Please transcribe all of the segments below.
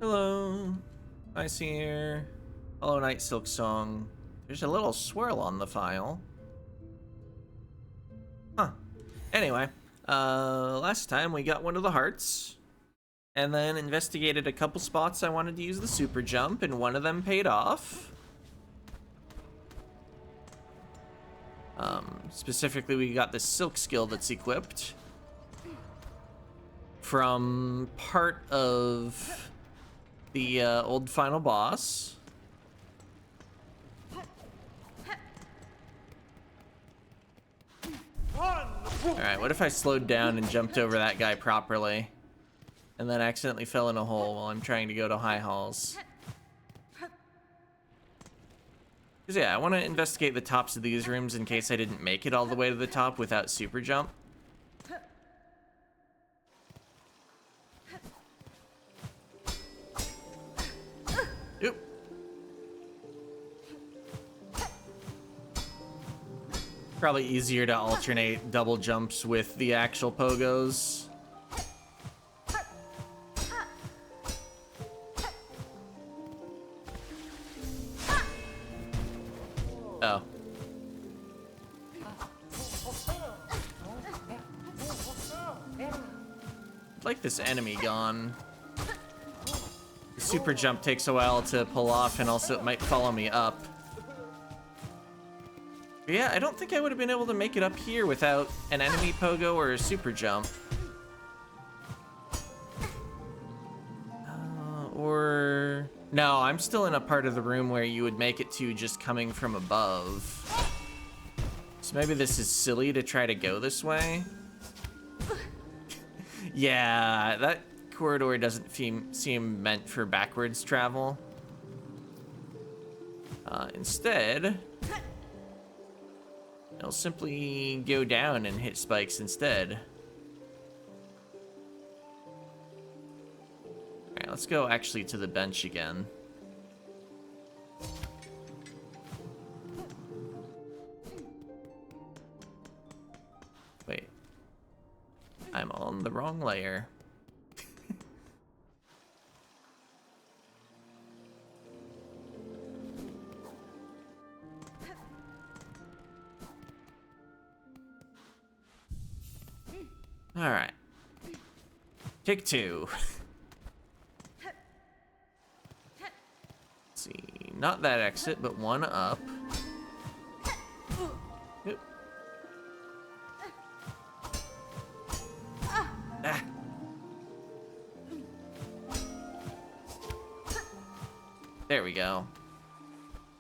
Hello. Nice here. Hello, Night Silksong. There's a little swirl on the file. Huh. Anyway, last time we got one of the hearts, and then investigated a couple spots I wanted to use the super jump, and one of them paid off. Specifically, we got this silk skill that's equipped from part of the old final boss. Alright, what if I slowed down and jumped over that guy properly, and then accidentally fell in a hole while I'm trying to go to high halls? Because yeah, I want to investigate the tops of these rooms in case I didn't make it all the way to the top without super jump. Oop. Probably easier to alternate double jumps with the actual pogos. Oh. I'd like this enemy gone. The super jump takes a while to pull off, and also it might follow me up. But yeah, I don't think I would have been able to make it up here without an enemy pogo or a super jump. Or... No, I'm still in a part of the room where you would make it to just coming from above. So maybe this is silly to try to go this way. Yeah, that corridor doesn't seem meant for backwards travel. Instead, I'll simply go down and hit spikes instead. Alright, let's go actually to the bench again. Wait. I'm on the wrong layer. Alright. Take two. See, not that exit, but one up. Oop. Ah. There we go.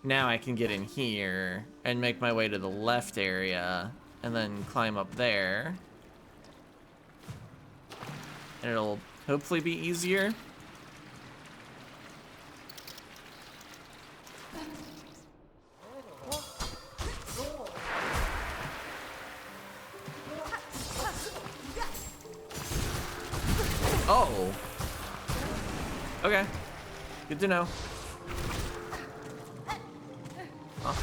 Now I can get in here and make my way to the left area and then climb up there. And it'll hopefully be easier. Oh. Okay. Good to know. Huh.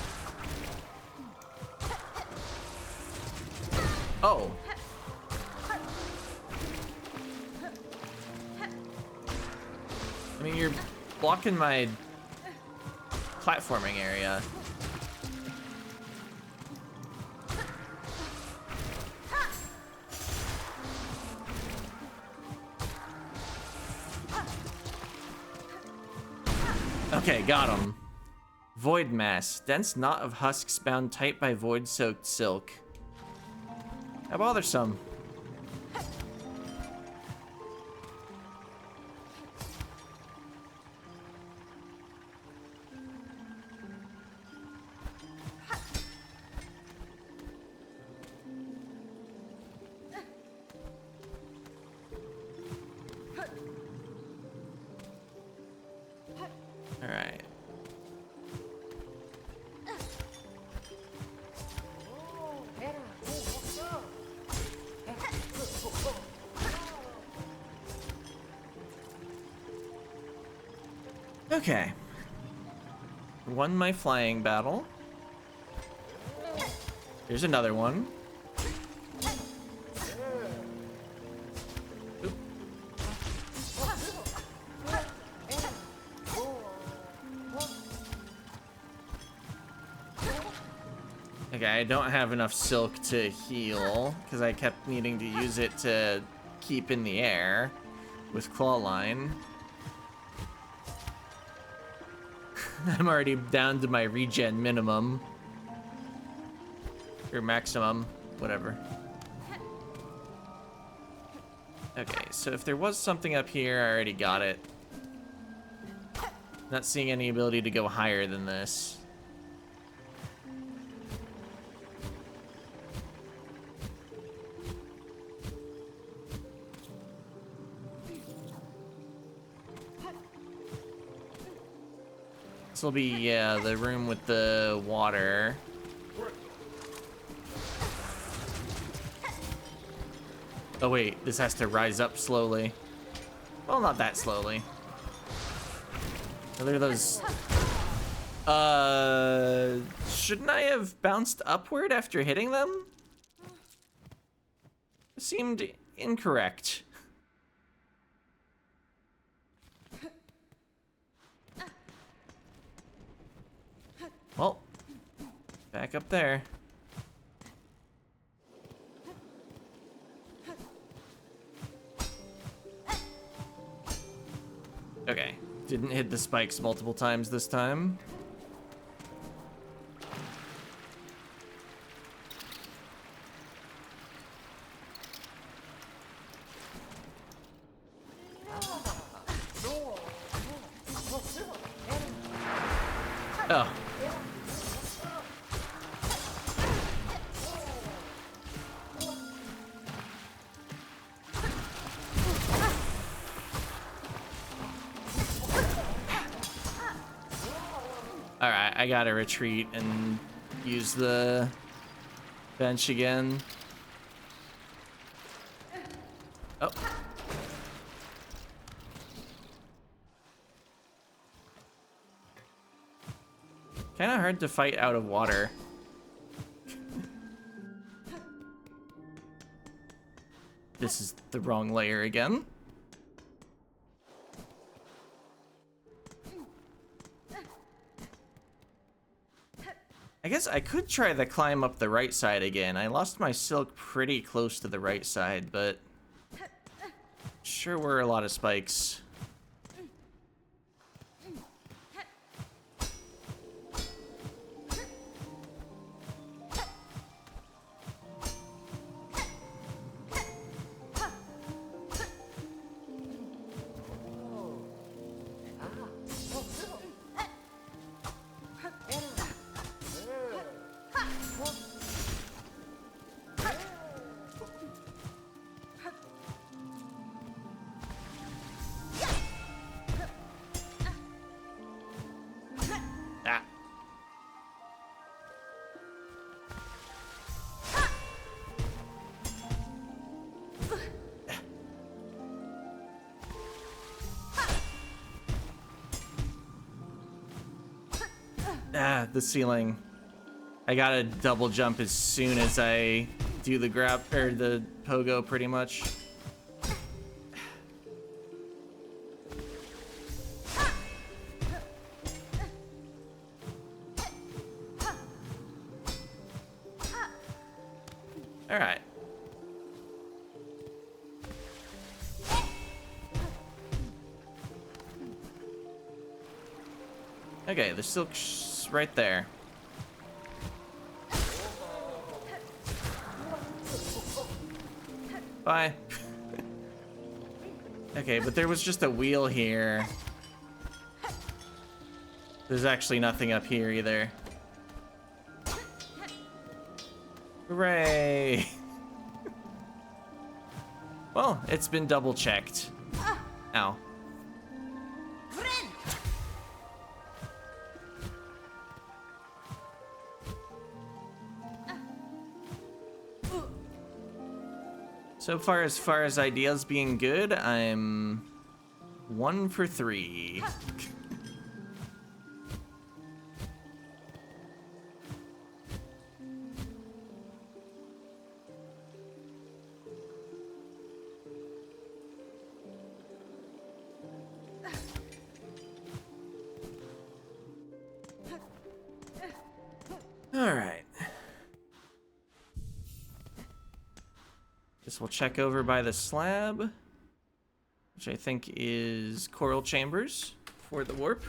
Oh. I mean, you're blocking my platforming area. Okay, got him. Void mass. Dense knot of husks bound tight by void-soaked silk. How bothersome. Alright. Okay. Won my flying battle. Here's another one. Oop. Okay, I don't have enough silk to heal, because I kept needing to use it to keep in the air with claw line. I'm already down to my regen minimum. Or maximum, whatever. Okay, so if there was something up here, I already got it. Not seeing any ability to go higher than this. This will be, yeah, the room with the water. Oh wait, this has to rise up slowly. Well, not that slowly. Are there those... shouldn't I have bounced upward after hitting them? It seemed incorrect. Well, back up there. Okay, didn't hit the spikes multiple times this time. Oh. Alright, I gotta retreat and use the bench again. Oh. Kinda hard to fight out of water. This is the wrong layer again. I guess I could try the climb up the right side again. I lost my silk pretty close to the right side, but sure were a lot of spikes. The ceiling. I gotta double jump as soon as I do the grab, or the pogo, pretty much. Alright. Okay, the silk's right there. Bye. Okay, but there was just a wheel here. There's actually nothing up here either. Hooray! Well, it's been double checked. Ow. So far as ideas being good, I'm 1 for 3. All right. This will check over by the slab, which I think is coral chambers for the warp.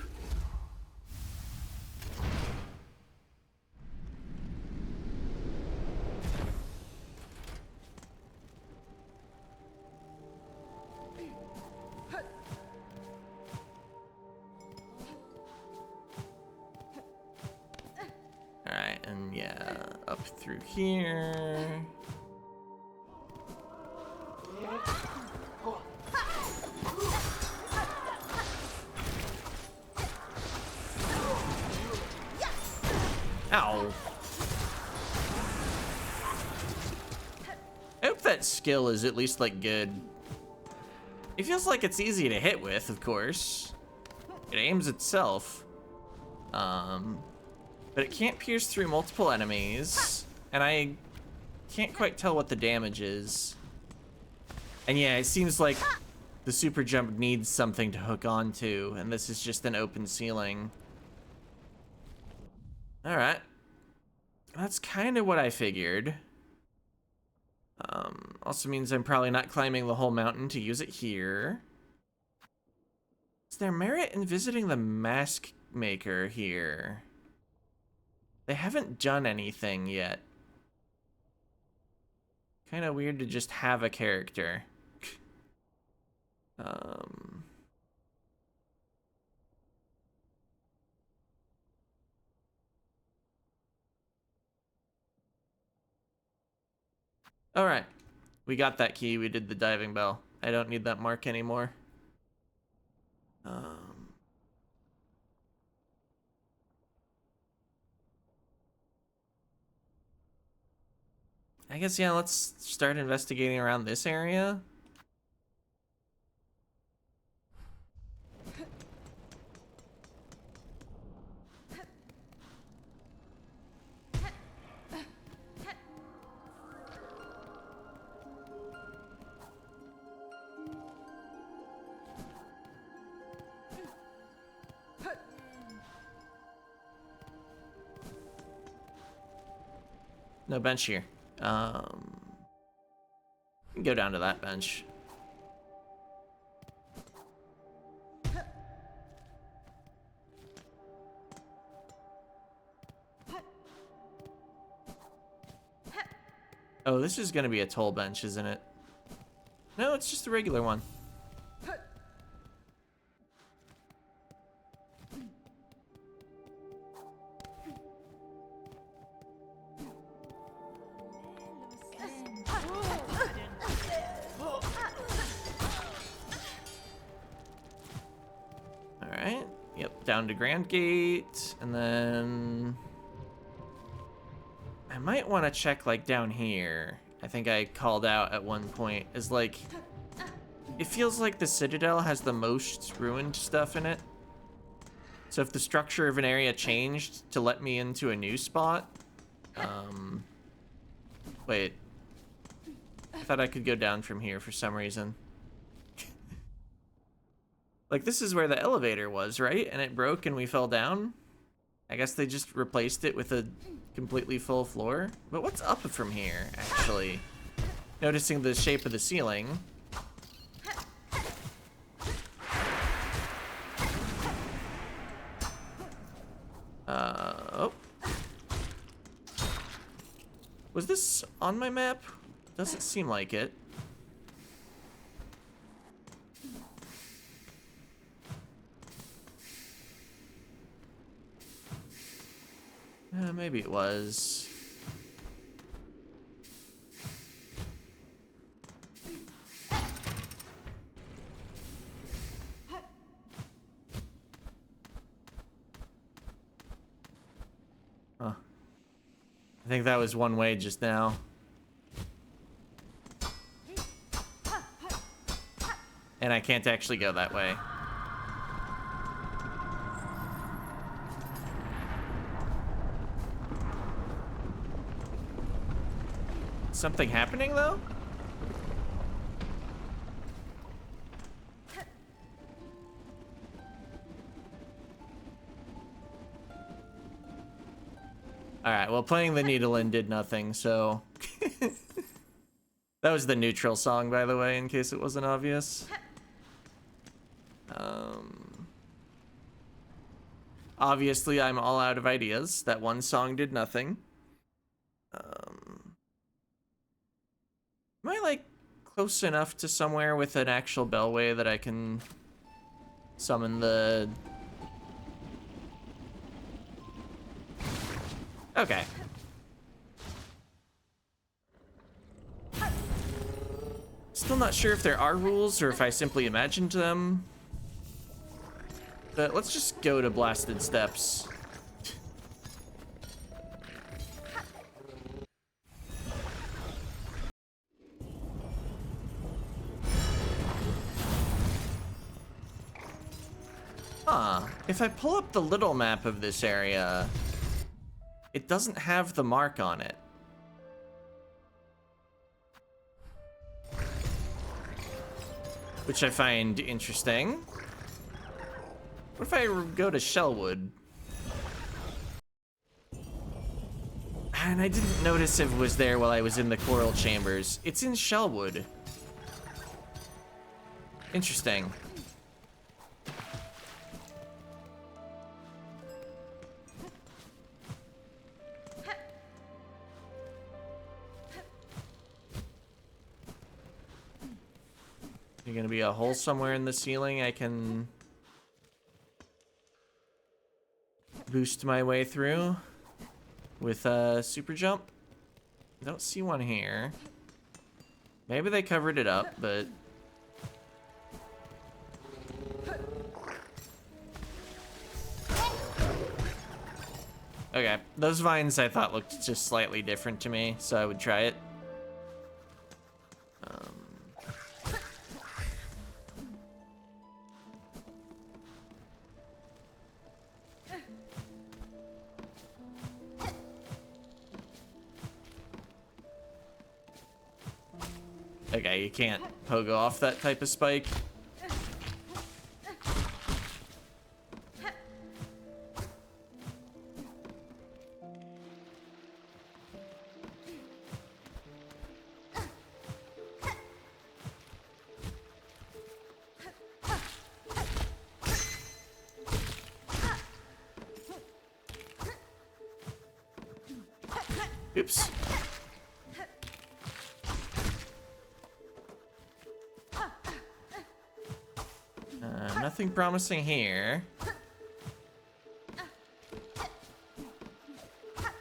Alright, and yeah, up through here. Ow. I hope that skill is at least, like, good. It feels like it's easy to hit with, of course. It aims itself. But it can't pierce through multiple enemies. And I can't quite tell what the damage is. And yeah, it seems like the super jump needs something to hook onto, and this is just an open ceiling. Alright. That's kind of what I figured. Also means I'm probably not climbing the whole mountain to use it here. Is there merit in visiting the mask maker here? They haven't done anything yet. Kind of weird to just have a character. All right, we got that key. We did the diving bell. I don't need that mark anymore. I guess, yeah, let's start investigating around this area. No bench here. We can go down to that bench. Oh, this is gonna be a toll bench, isn't it? No, it's just a regular one. Alright, yep, down to Grand Gate, and then I might want to check, like, down here. I think I called out at one point, is like, it feels like the Citadel has the most ruined stuff in it. So if the structure of an area changed to let me into a new spot, wait, I thought I could go down from here for some reason. Like, this is where the elevator was, right? And it broke and we fell down? I guess they just replaced it with a completely full floor. But what's up from here, actually? Noticing the shape of the ceiling. Oh. Was this on my map? Doesn't seem like it. Maybe it was. Huh. I think that was one way just now. And I can't actually go that way. Something happening, though? Alright, well, playing the needle in did nothing, so... That was the neutral song, by the way, in case it wasn't obvious. Obviously, I'm all out of ideas. That one song did nothing. Am I, like, close enough to somewhere with an actual bellway that I can summon the... Okay. Still not sure if there are rules or if I simply imagined them. But let's just go to Blasted Steps. Huh. If I pull up the little map of this area, it doesn't have the mark on it. Which I find interesting. What if I go to Shellwood? And I didn't notice if it was there while I was in the Coral Chambers. It's in Shellwood. Interesting. There's gonna be a hole somewhere in the ceiling I can boost my way through with a super jump. Don't see one here. Maybe they covered it up, but okay. Those vines I thought looked just slightly different to me, so I would try it. Okay, you can't pogo off that type of spike. Oops. Nothing promising here.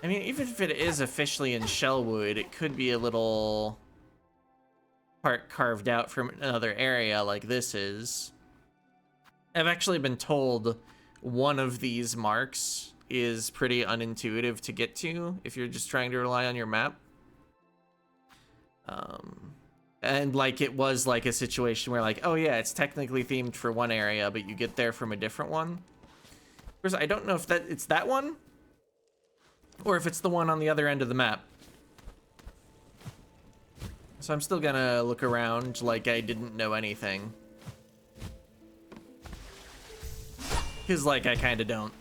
I mean, even if it is officially in Shellwood, it could be a little part carved out from another area like this is. I've actually been told one of these marks is pretty unintuitive to get to if you're just trying to rely on your map. And like it was like a situation where like, oh yeah, it's technically themed for one area, but you get there from a different one. Of course, I don't know if it's that one or if it's the one on the other end of the map. So I'm still gonna look around like I didn't know anything. Cause like I kinda don't.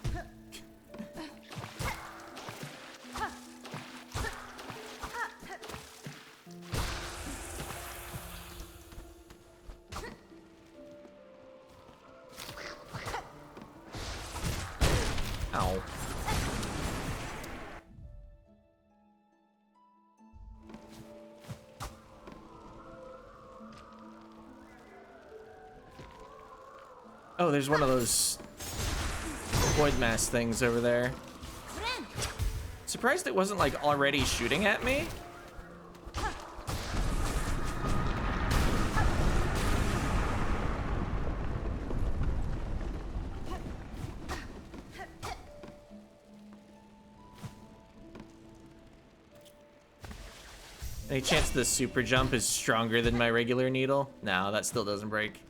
Ow. Oh, there's one of those void mass things over there. Surprised it wasn't like already shooting at me. Any chance the super jump is stronger than my regular needle? No, that still doesn't break.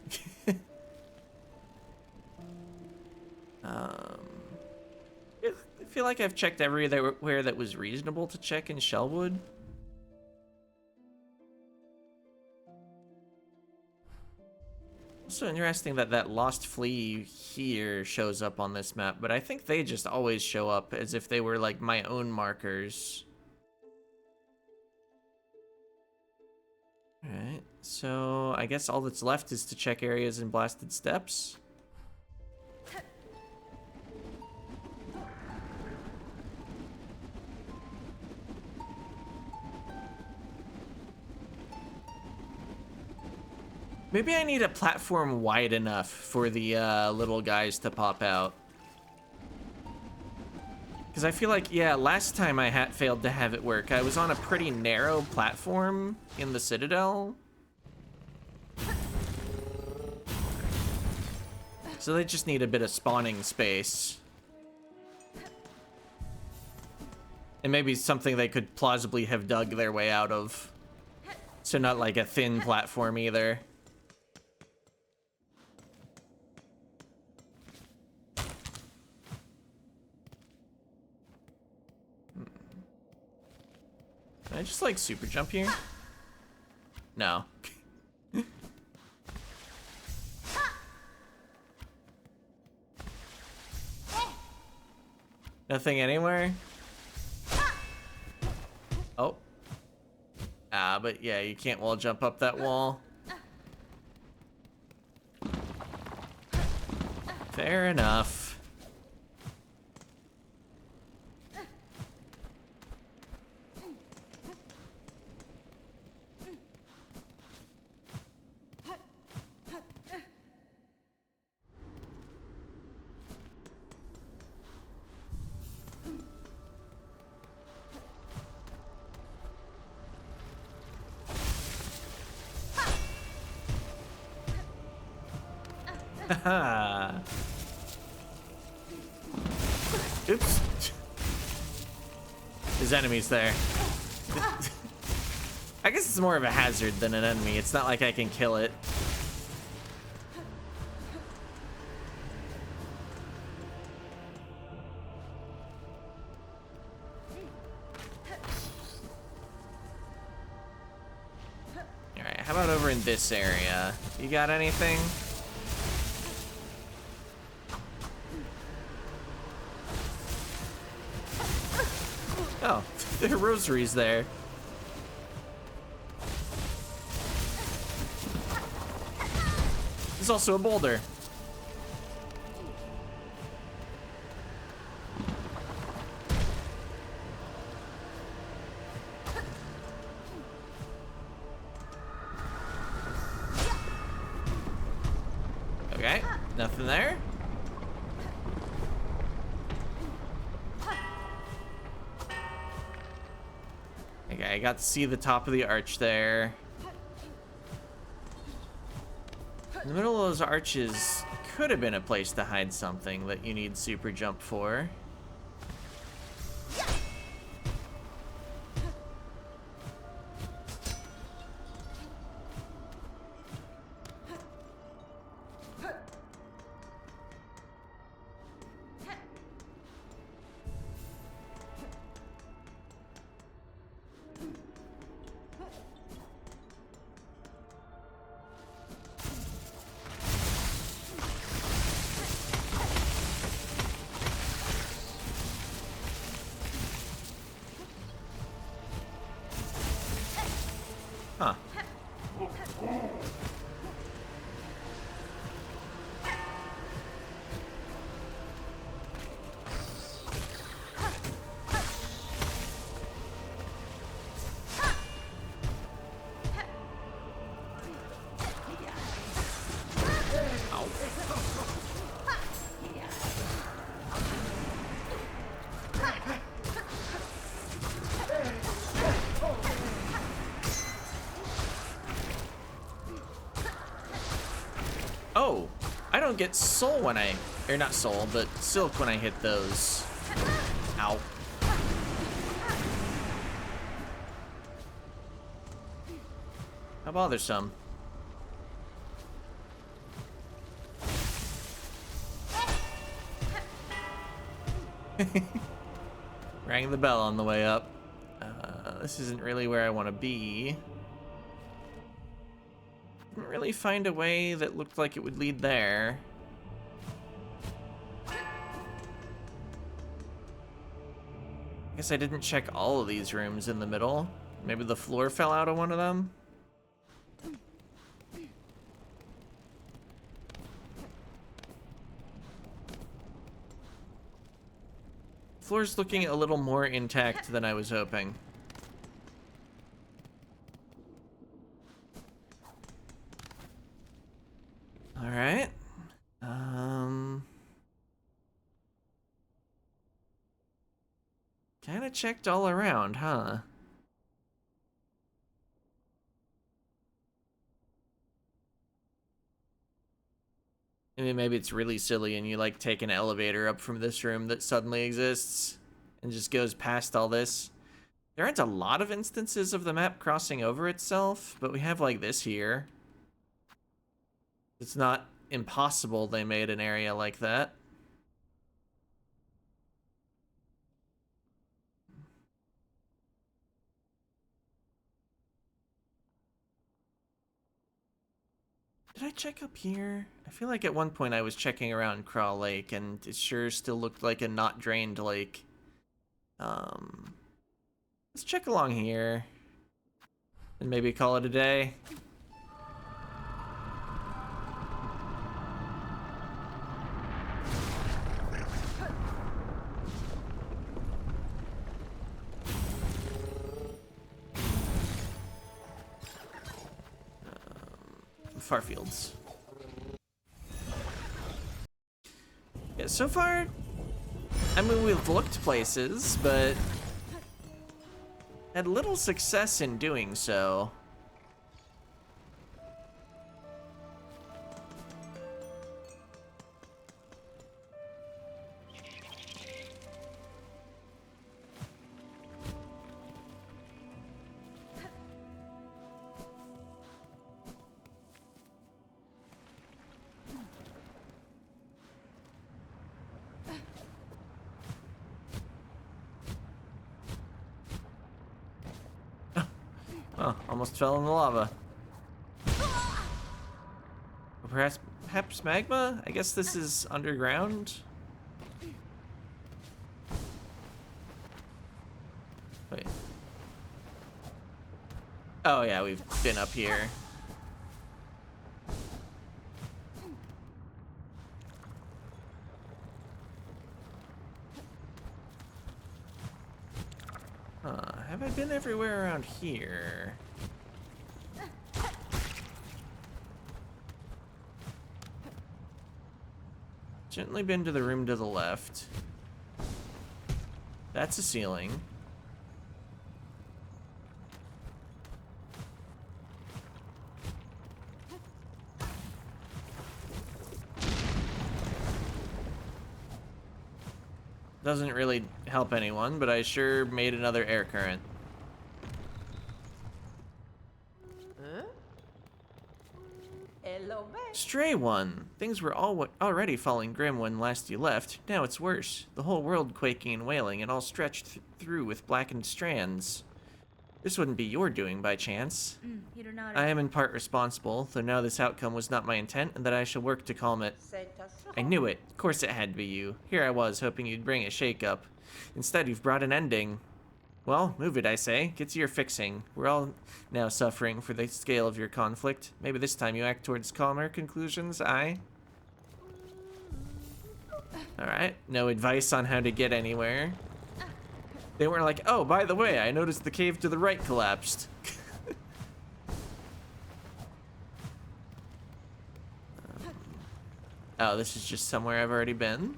I feel like I've checked everywhere that was reasonable to check in Shellwood. Also interesting that that lost flea here shows up on this map, but I think they just always show up as if they were like my own markers. Alright, so I guess all that's left is to check areas in blasted steps. Maybe I need a platform wide enough for the little guys to pop out. Because I feel like, yeah, last time I failed to have it work, I was on a pretty narrow platform in the Citadel. So they just need a bit of spawning space. And maybe something they could plausibly have dug their way out of. So not like a thin platform either. Can I just like super jump here? No. Nothing anywhere? Oh. Ah, but yeah, you can't wall jump up that wall. Fair enough. Haha. Oops. There's enemies there. I guess it's more of a hazard than an enemy. It's not like I can kill it. Alright, how about over in this area? You got anything? Oh, there are rosaries there. There's also a boulder. Okay, nothing there. Okay, I got to see the top of the arch there. In the middle of those arches could have been a place to hide something that you need super jump for. Huh. Oh, I don't get soul when I, or not soul, but silk when I hit those. Ow. How bothersome. Rang the bell on the way up. This isn't really where I want to be. Didn't really find a way that looked like it would lead there. I guess I didn't check all of these rooms in the middle. Maybe the floor fell out of one of them. Floor's looking a little more intact than I was hoping. All right. Kind of checked all around, huh? I mean, maybe it's really silly and you like take an elevator up from this room that suddenly exists and just goes past all this. There aren't a lot of instances of the map crossing over itself, but we have like this here. It's not impossible they made an area like that. Did I check up here? I feel like at one point I was checking around Craw Lake and it sure still looked like a not drained lake. Let's check along here and maybe call it a day. Farfields. Yeah, so far, I mean, we've looked places, but had little success in doing so. Oh, almost fell in the lava. Perhaps magma? I guess this is underground. Wait. Oh yeah, we've been up here. Have I been everywhere around here? Gently been to the room to the left. That's a ceiling. Doesn't really help anyone, but I sure made another air current. Stray one! Things were already falling grim when last you left. Now it's worse. The whole world quaking and wailing, and all stretched through with blackened strands. This wouldn't be your doing by chance. I am in part responsible, though now this outcome was not my intent, and that I shall work to calm it. I knew it. Of course it had to be you. Here I was, hoping you'd bring a shake-up. Instead, you've brought an ending. Well, move it, I say. Get to your fixing. We're all now suffering for the scale of your conflict. Maybe this time you act towards calmer conclusions, aye? Alright, no advice on how to get anywhere. They weren't like, oh, by the way, I noticed the cave to the right collapsed. Oh, this is just somewhere I've already been.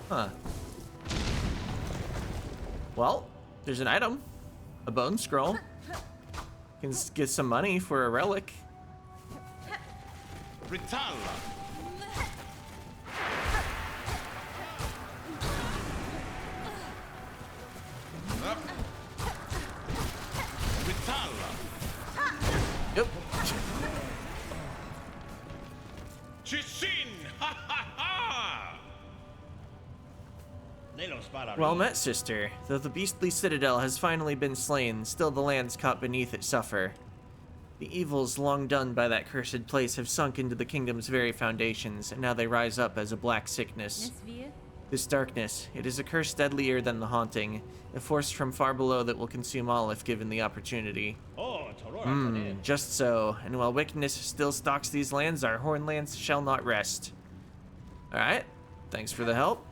Huh. Well, there's an item. A bone scroll. Can get some money for a relic. Ritalla. Ritalla. Yep. Chisin! Ha ha ha! Well met, sister. Though the beastly citadel has finally been slain, still the lands caught beneath it suffer. The evils long done by that cursed place have sunk into the kingdom's very foundations, and now they rise up as a black sickness. This darkness, it is a curse deadlier than the haunting, a force from far below that will consume all if given the opportunity. Just so, and while wickedness still stalks these lands, our Hornlands shall not rest. Alright, thanks for the help.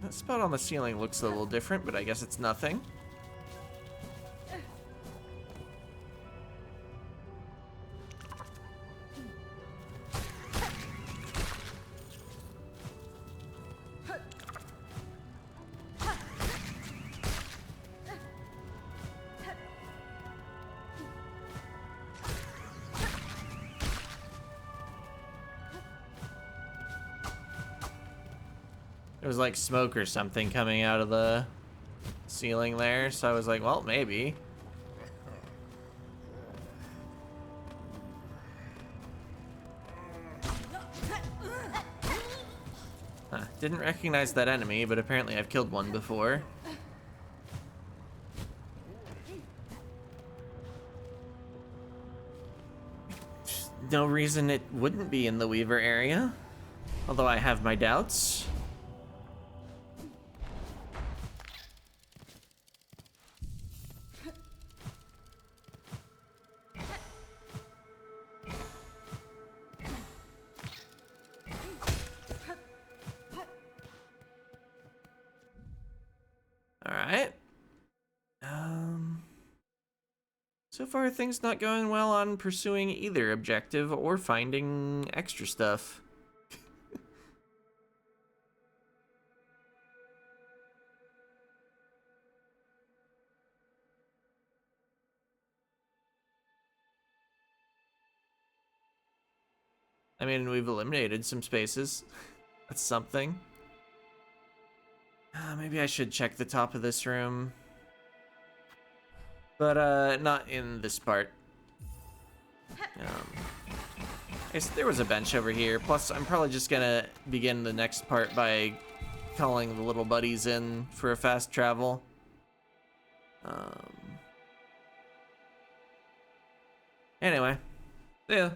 That spot on the ceiling looks a little different, but I guess it's nothing. It was like smoke or something coming out of the ceiling there, so I was like, well, maybe. Huh, didn't recognize that enemy, but apparently I've killed one before. No reason it wouldn't be in the Weaver area, although I have my doubts. Alright. So far things not going well on pursuing either objective or finding extra stuff. I mean, we've eliminated some spaces. That's something. Maybe I should check the top of this room. But, not in this part. I guess there was a bench over here. Plus, I'm probably just gonna begin the next part by calling the little buddies in for a fast travel. Anyway, yeah.